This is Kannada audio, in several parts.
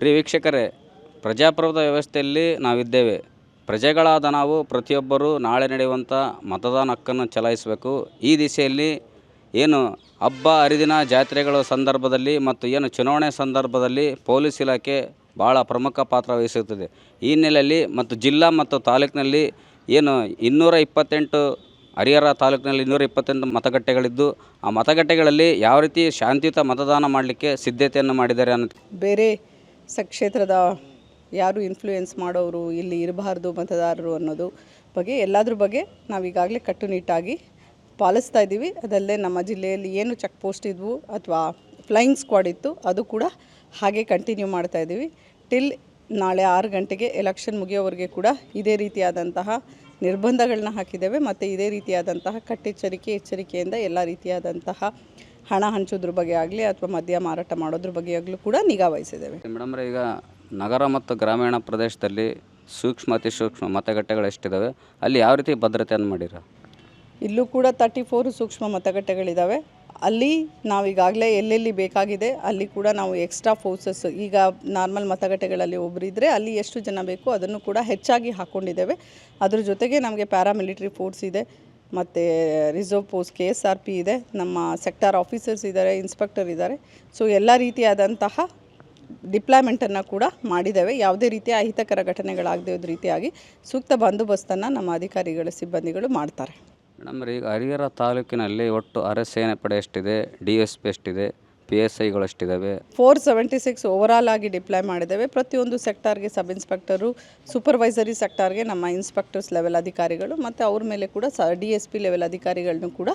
ಪ್ರಿಯ ವೀಕ್ಷಕರೇ, ಪ್ರಜಾಪ್ರಭುತ್ವ ವ್ಯವಸ್ಥೆಯಲ್ಲಿ ನಾವಿದ್ದೇವೆ. ಪ್ರಜೆಗಳಾದ ನಾವು ಪ್ರತಿಯೊಬ್ಬರೂ ನಾಳೆ ನಡೆಯುವಂಥ ಮತದಾನ ಹಕ್ಕನ್ನು ಚಲಾಯಿಸಬೇಕು. ಈ ದಿಸೆಯಲ್ಲಿ ಏನು ಹಬ್ಬ ಹರಿದಿನ ಜಾತ್ರೆಗಳ ಸಂದರ್ಭದಲ್ಲಿ ಮತ್ತು ಏನು ಚುನಾವಣೆ ಸಂದರ್ಭದಲ್ಲಿ ಪೊಲೀಸ್ ಇಲಾಖೆ ಭಾಳ ಪ್ರಮುಖ ಪಾತ್ರ ವಹಿಸುತ್ತದೆ. ಈ ಹಿನ್ನೆಲೆಯಲ್ಲಿ ಮತ್ತು ಜಿಲ್ಲಾ ಮತ್ತು ತಾಲೂಕಿನಲ್ಲಿ ಏನು 228 ಹರಿಹರ ತಾಲೂಕಿನಲ್ಲಿ 228 ಮತಗಟ್ಟೆಗಳಿದ್ದು, ಆ ಮತಗಟ್ಟೆಗಳಲ್ಲಿ ಯಾವ ರೀತಿ ಶಾಂತಿಯುತ ಮತದಾನ ಮಾಡಲಿಕ್ಕೆ ಸಿದ್ಧತೆಯನ್ನು ಮಾಡಿದ್ದಾರೆ ಅನ್ನೋದು. ಬೇರೆ ಕ್ಷೇತ್ರದ ಯಾರು ಇನ್ಫ್ಲೂಯೆನ್ಸ್ ಮಾಡೋರು ಇಲ್ಲಿ ಇರಬಾರ್ದು ಮತದಾರರು ಅನ್ನೋದು ಬಗ್ಗೆ ಎಲ್ಲದ್ರ ಬಗ್ಗೆ ನಾವೀಗಾಗಲೇ ಕಟ್ಟುನಿಟ್ಟಾಗಿ ಪಾಲಿಸ್ತಾ ಇದ್ದೀವಿ. ಅದಲ್ಲದೆ ನಮ್ಮ ಜಿಲ್ಲೆಯಲ್ಲಿ ಏನು ಚೆಕ್ ಪೋಸ್ಟ್ ಇದ್ವು ಅಥವಾ ಫ್ಲೈಯಿಂಗ್ ಸ್ಕ್ವಾಡ್ ಇತ್ತು ಅದು ಕೂಡ ಹಾಗೆ ಕಂಟಿನ್ಯೂ ಮಾಡ್ತಾ ಇದ್ದೀವಿ. ಟಿಲ್ ನಾಳೆ 6 ಗಂಟೆಗೆ ಎಲೆಕ್ಷನ್ ಮುಗಿಯೋವರೆಗೆ ಕೂಡ ಇದೇ ರೀತಿಯಾದಂತಹ ನಿರ್ಬಂಧಗಳನ್ನ ಹಾಕಿದ್ದೇವೆ ಮತ್ತು ಇದೇ ರೀತಿಯಾದಂತಹ ಎಚ್ಚರಿಕೆಯಿಂದ ಎಲ್ಲ ರೀತಿಯಾದಂತಹ ಹಣ ಹಂಚೋದ್ರ ಬಗ್ಗೆ ಆಗಲಿ ಅಥವಾ ಮದ್ಯ ಮಾರಾಟ ಮಾಡೋದ್ರ ಬಗ್ಗೆ ಆಗಲೂ ಕೂಡ ನಿಗಾ ವಹಿಸಿದ್ದೇವೆ. ಮೇಡಮ್ರೆ, ಈಗ ನಗರ ಮತ್ತು ಗ್ರಾಮೀಣ ಪ್ರದೇಶದಲ್ಲಿ ಸೂಕ್ಷ್ಮ ಅತಿ ಸೂಕ್ಷ್ಮ ಮತಗಟ್ಟೆಗಳು ಎಷ್ಟಿದ್ದಾವೆ, ಅಲ್ಲಿ ಯಾವ ರೀತಿ ಭದ್ರತೆಯನ್ನು ಮಾಡಿರ? ಇಲ್ಲೂ ಕೂಡ 34 ಸೂಕ್ಷ್ಮ ಮತಗಟ್ಟೆಗಳಿದ್ದಾವೆ. ಅಲ್ಲಿ ನಾವೀಗಾಗಲೇ ಎಲ್ಲೆಲ್ಲಿ ಬೇಕಾಗಿದೆ ಅಲ್ಲಿ ಕೂಡ ನಾವು ಎಕ್ಸ್ಟ್ರಾ ಫೋರ್ಸಸ್, ಈಗ ನಾರ್ಮಲ್ ಮತಗಟ್ಟೆಗಳಲ್ಲಿ ಒಬ್ಬರಿದ್ದರೆ ಅಲ್ಲಿ ಎಷ್ಟು ಜನ ಬೇಕು ಅದನ್ನು ಕೂಡ ಹೆಚ್ಚಾಗಿ ಹಾಕ್ಕೊಂಡಿದ್ದೇವೆ. ಅದ್ರ ಜೊತೆಗೆ ನಮಗೆ ಪ್ಯಾರಾಮಿಲಿಟ್ರಿ ಫೋರ್ಸ್ ಇದೆ ಮತ್ತು ರಿಸರ್ವ್ ಪೋಸ್ಟ್ KSRP ಇದೆ, ನಮ್ಮ ಸೆಕ್ಟಾರ್ ಆಫೀಸರ್ಸ್ ಇದ್ದಾರೆ, ಇನ್ಸ್ಪೆಕ್ಟರ್ ಇದ್ದಾರೆ. ಸೊ ಎಲ್ಲ ರೀತಿಯಾದಂತಹ ಡಿಪ್ಲಾಯ್ಮೆಂಟನ್ನು ಕೂಡ ಮಾಡಿದ್ದೇವೆ. ಯಾವುದೇ ರೀತಿಯ ಅಹಿತಕರ ಘಟನೆಗಳಾಗದೇ ಇದ್ದ ರೀತಿಯಾಗಿ ಸೂಕ್ತ ಬಂದೋಬಸ್ತನ್ನು ನಮ್ಮ ಅಧಿಕಾರಿಗಳ ಸಿಬ್ಬಂದಿಗಳು ಮಾಡ್ತಾರೆ. ಮೇಡಮ್, ಈಗ ಹರಿಹರ ತಾಲೂಕಿನಲ್ಲಿ ಒಟ್ಟು ಅರೆಸೇನೆ ಪಡೆ ಎಷ್ಟಿದೆ, DSP ಎಷ್ಟಿದೆ, PSIಗಳು ಎಷ್ಟಿದ್ದಾವೆ? 476 ಓವರಾಲ್ ಆಗಿ ಡಿಪ್ಲಾಯ್ ಮಾಡಿದ್ದೇವೆ. ಪ್ರತಿಯೊಂದು ಸೆಕ್ಟಾರ್ಗೆ ಸಬ್ ಇನ್ಸ್ಪೆಕ್ಟರು, ಸೂಪರ್ವೈಸರಿ ಸೆಕ್ಟಾರ್ಗೆ ನಮ್ಮ ಇನ್ಸ್ಪೆಕ್ಟರ್ಸ್ ಲೆವೆಲ್ ಅಧಿಕಾರಿಗಳು ಮತ್ತು ಅವ್ರ ಮೇಲೆ ಕೂಡ DSP ಲೆವೆಲ್ ಅಧಿಕಾರಿಗಳನ್ನೂ ಕೂಡ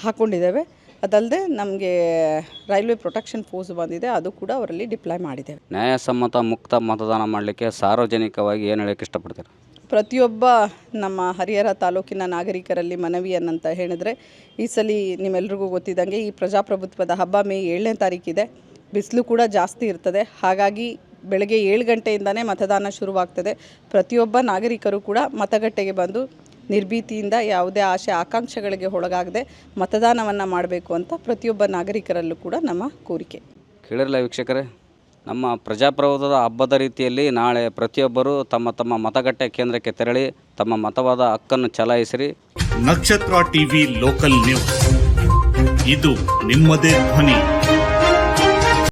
ಹಾಕ್ಕೊಂಡಿದ್ದೇವೆ. ಅದಲ್ಲದೆ ನಮಗೆ ರೈಲ್ವೆ ಪ್ರೊಟೆಕ್ಷನ್ ಫೋರ್ಸ್ ಬಂದಿದೆ, ಅದು ಕೂಡ ಅವರಲ್ಲಿ ಡಿಪ್ಲಾಯ್ ಮಾಡಿದ್ದೇವೆ. ನ್ಯಾಯಸಮ್ಮತ ಮುಕ್ತ ಮತದಾನ ಮಾಡಲಿಕ್ಕೆ ಸಾರ್ವಜನಿಕವಾಗಿ ಏನು ಹೇಳೋಕ್ಕೆ ಇಷ್ಟಪಡ್ತಾರೆ? ಪ್ರತಿಯೊಬ್ಬ ನಮ್ಮ ಹರಿಹರ ತಾಲೂಕಿನ ನಾಗರಿಕರಲ್ಲಿ ಮನವಿ ಅನ್ನಂತ ಹೇಳಿದ್ರೆ, ಈ ಸಲ ನಿಮ್ಮೆಲ್ರಿಗೂ ಗೊತ್ತಿದ್ದಂಗೆ ಈ ಪ್ರಜಾಪ್ರಭುತ್ವದ ಹಬ್ಬ ಮೇ 7ನೇ ತಾರೀಕಿದೆ. ಬಿಸಿಲು ಕೂಡ ಜಾಸ್ತಿ ಇರ್ತದೆ. ಹಾಗಾಗಿ ಬೆಳಗ್ಗೆ 7 ಗಂಟೆಯಿಂದನೇ ಮತದಾನ ಶುರುವಾಗ್ತದೆ. ಪ್ರತಿಯೊಬ್ಬ ನಾಗರಿಕರು ಕೂಡ ಮತಗಟ್ಟೆಗೆ ಬಂದು ನಿರ್ಭೀತಿಯಿಂದ ಯಾವುದೇ ಆಶೆ ಆಕಾಂಕ್ಷೆಗಳಿಗೆ ಒಳಗಾಗದೆ ಮತದಾನವನ್ನು ಮಾಡಬೇಕು ಅಂತ ಪ್ರತಿಯೊಬ್ಬ ನಾಗರಿಕರಲ್ಲೂ ಕೂಡ ನಮ್ಮ ಕೋರಿಕೆ. ಕೇಳಿರಲ್ಲ ವೀಕ್ಷಕರೇ, ನಮ್ಮ ಪ್ರಜಾಪ್ರಭುತ್ವದ ಹಬ್ಬದ ರೀತಿಯಲ್ಲಿ ನಾಳೆ ಪ್ರತಿಯೊಬ್ಬರು ತಮ್ಮ ತಮ್ಮ ಮತಗಟ್ಟೆ ಕೇಂದ್ರಕ್ಕೆ ತೆರಳಿ ತಮ್ಮ ಮತವಾದ ಹಕ್ಕನ್ನು ಚಲಾಯಿಸಿರಿ. ನಕ್ಷತ್ರ ಟಿವಿ ಲೋಕಲ್ ನ್ಯೂಸ್, ಇದು ನಿಮ್ಮದೇ ಧ್ವನಿ.